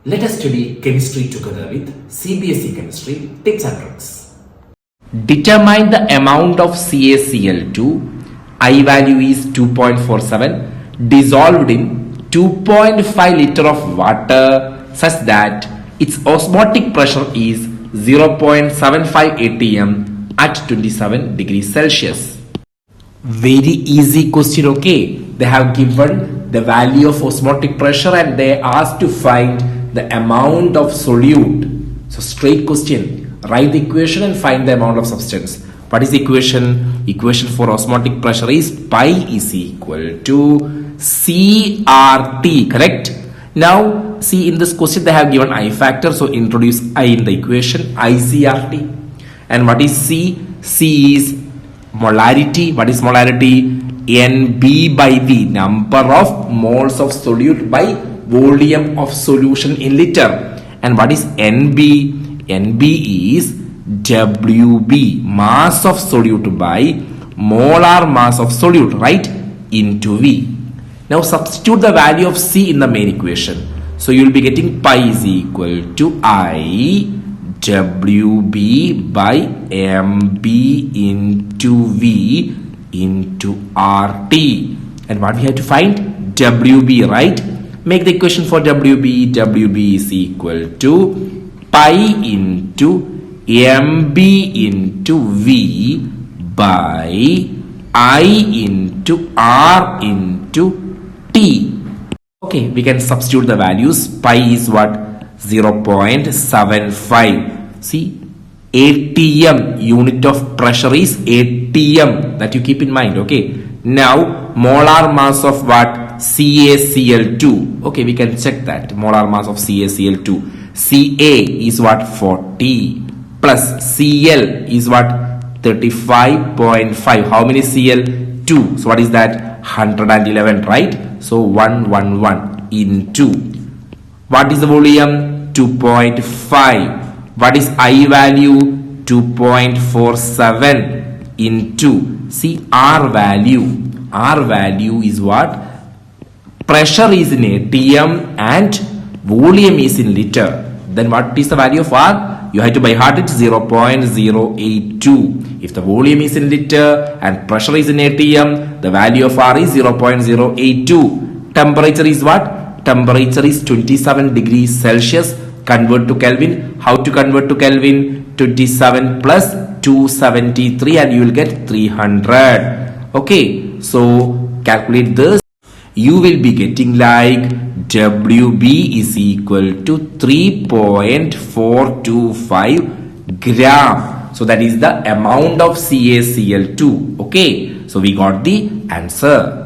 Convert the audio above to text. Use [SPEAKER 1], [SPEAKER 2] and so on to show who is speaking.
[SPEAKER 1] Let us study chemistry together with CBSE Chemistry tips and tricks.
[SPEAKER 2] Determine the amount of CaCl2. I value is 2.47 dissolved in 2.5 liter of water such that its osmotic pressure is 0.75 atm at 27 degrees Celsius. Very easy question, okay? They have given the value of osmotic pressure and they asked to find the amount of solute. So straight question, write the equation and find the amount of substance. What is the equation? Equation for osmotic pressure is pi is equal to CRT, correct? Now see, in this question they have given I factor, so introduce I in the equation, ICRT. And what is C? C is molarity. What is molarity? NB by V, number of moles of solute by volume of solution in liter. And what is NB? NB is WB, mass of solute by molar mass of solute, right, into V. Now substitute the value of C in the main equation. So you will be getting pi is equal to I WB by MB into V into RT. And what we have to find? WB, right? Make the equation for WB. WB is equal to pi into MB into V by I into R into T. Okay, we can substitute the values. Pi is what? 0.75. See, atm, unit of pressure is atm. That you keep in mind, okay? Now, molar mass of what? CaCl2. Okay, we can check that. Molar mass of CaCl2. Ca is what? 40. Plus Cl is what? 35.5. How many Cl? 2. So what is that? 111, right? So 111 into. What is the volume? 2.5. What is I value? 2.47 into. See, R value. R value is what? Pressure is in atm and volume is in liter. Then what is the value of R? You have to by heart it, 0.082. If the volume is in liter and pressure is in atm, the value of R is 0.082. Temperature is what? Temperature is 27 degrees Celsius. Convert to Kelvin. How to convert to Kelvin? 27 plus 273 and you will get 300. Okay, so calculate this. You will be getting like WB is equal to 3.425 gram. So that is the amount of CaCl2. Okay, so we got the answer.